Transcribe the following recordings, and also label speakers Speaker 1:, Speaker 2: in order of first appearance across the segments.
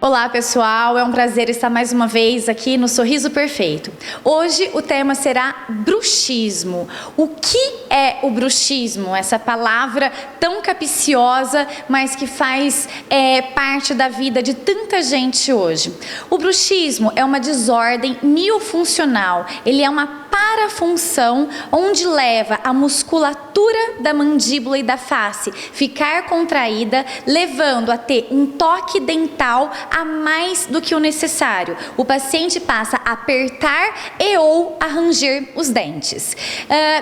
Speaker 1: Olá pessoal, é um prazer estar mais uma vez aqui no Sorriso Perfeito. Hoje o tema será bruxismo. O que é o bruxismo? Essa palavra tão capciosa, mas que faz parte da vida de tanta gente hoje. O bruxismo é uma desordem miofuncional, ele é uma parafunção onde leva a musculatura da mandíbula e da face ficar contraída, levando a ter um toque dental a mais do que o necessário. O paciente passa a apertar e ou a ranger os dentes.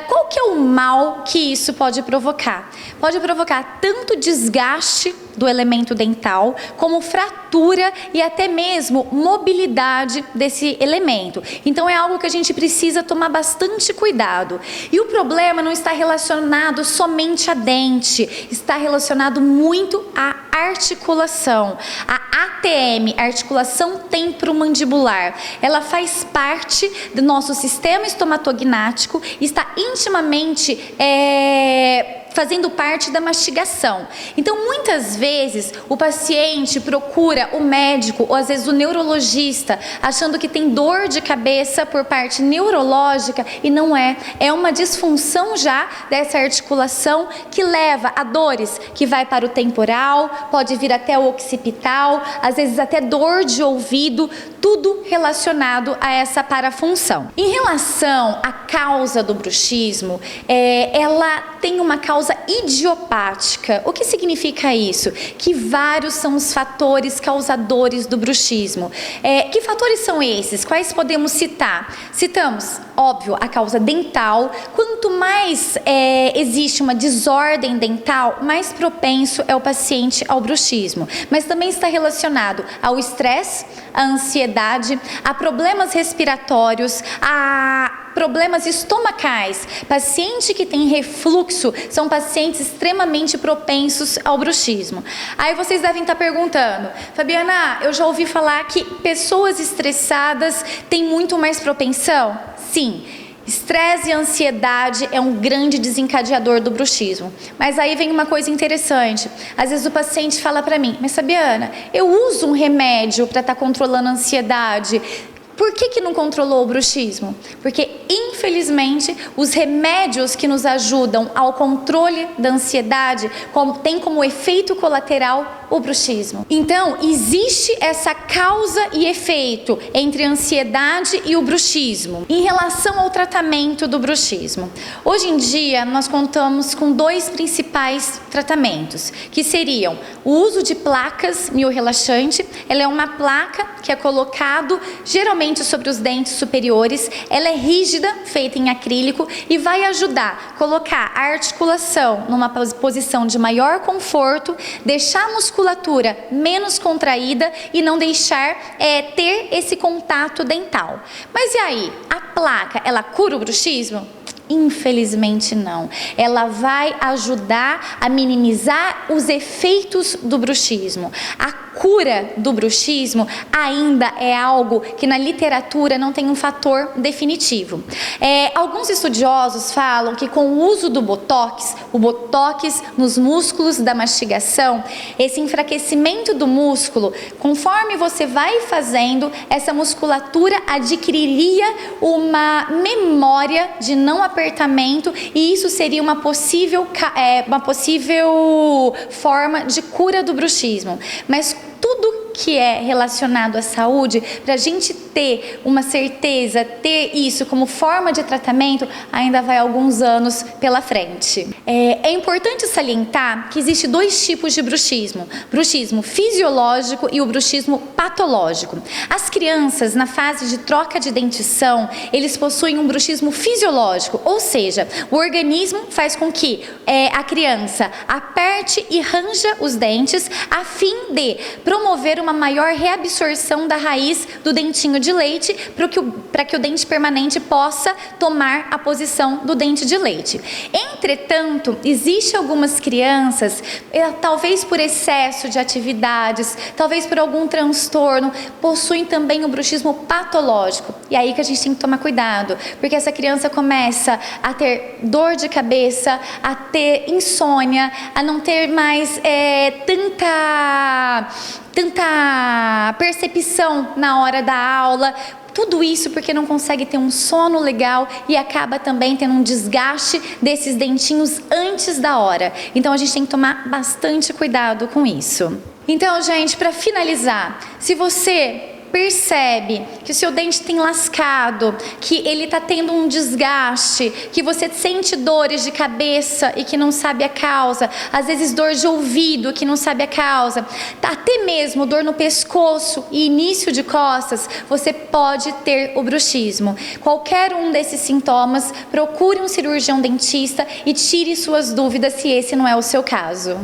Speaker 1: Qual que é o mal que isso pode provocar? Pode provocar tanto desgaste do elemento dental, como fratura e até mesmo mobilidade desse elemento. Então é algo que a gente precisa tomar bastante cuidado. E o problema não está relacionado somente a dente, está relacionado muito à articulação. A ATM, articulação temporomandibular, ela faz parte do nosso sistema estomatognático, está intimamente fazendo parte da mastigação. Então, muitas vezes, o paciente procura o médico ou às vezes o neurologista, achando que tem dor de cabeça por parte neurológica e não é. É uma disfunção já dessa articulação que leva a dores que vai para o temporal, pode vir até o occipital, às vezes até dor de ouvido, tudo relacionado a essa parafunção. Em relação à causa do bruxismo, ela tem uma causa idiopática. O que significa isso? Que vários são os fatores causadores do bruxismo. Que fatores são esses? Quais podemos citar? Citamos, óbvio, a causa dental. Quanto mais existe uma desordem dental, mais propenso é o paciente ao bruxismo. Mas também está relacionado ao estresse, à ansiedade, a problemas respiratórios, a problemas estomacais. Paciente que tem refluxo são pacientes extremamente propensos ao bruxismo. Aí vocês devem estar perguntando, Fabiana, eu já ouvi falar que pessoas estressadas têm muito mais propensão? Sim. Estresse e ansiedade é um grande desencadeador do bruxismo. Mas aí vem uma coisa interessante. Às vezes o paciente fala para mim, mas Fabiana, eu uso um remédio para estar controlando a ansiedade. Por que não controlou o bruxismo? Porque, infelizmente, os remédios que nos ajudam ao controle da ansiedade têm como efeito colateral o bruxismo. Então, existe essa causa e efeito entre a ansiedade e o bruxismo. Em relação ao tratamento do bruxismo, hoje em dia nós contamos com dois principais tratamentos, que seriam o uso de placas miorrelaxante. Ela é uma placa que é colocado geralmente sobre os dentes superiores, ela é rígida, feita em acrílico e vai ajudar a colocar a articulação numa posição de maior conforto, deixar a musculatura menos contraída e não deixar ter esse contato dental. Mas e aí, a placa, ela cura o bruxismo? Infelizmente não. Ela vai ajudar a minimizar os efeitos do bruxismo. A cura do bruxismo ainda é algo que na literatura não tem um fator definitivo. Alguns estudiosos falam que com o uso do botox, o botox nos músculos da mastigação, esse enfraquecimento do músculo, conforme você vai fazendo, essa musculatura adquiriria uma memória de não apertamento e isso seria uma possível forma de cura do bruxismo. Mas tudo que é relacionado à saúde, para a gente ter uma certeza, ter isso como forma de tratamento, ainda vai alguns anos pela frente. É importante salientar que existe dois tipos de bruxismo: bruxismo fisiológico e o bruxismo patológico. As crianças, na fase de troca de dentição, eles possuem um bruxismo fisiológico, ou seja, o organismo faz com que a criança aperte e ranja os dentes a fim de promover uma maior reabsorção da raiz do dentinho de leite para que o dente permanente possa tomar a posição do dente de leite. Entretanto, existem algumas crianças, talvez por excesso de atividades, talvez por algum transtorno, possuem também o bruxismo patológico. E aí que a gente tem que tomar cuidado, porque essa criança começa a ter dor de cabeça, a ter insônia, a não ter mais tanta tanta percepção na hora da aula. Tudo isso porque não consegue ter um sono legal e acaba também tendo um desgaste desses dentinhos antes da hora. Então a gente tem que tomar bastante cuidado com isso. Então, gente, para finalizar, se você percebe que o seu dente tem lascado, que ele está tendo um desgaste, que você sente dores de cabeça e que não sabe a causa, às vezes dor de ouvido que não sabe a causa, até mesmo dor no pescoço e início de costas, você pode ter o bruxismo. Qualquer um desses sintomas, procure um cirurgião dentista e tire suas dúvidas se esse não é o seu caso.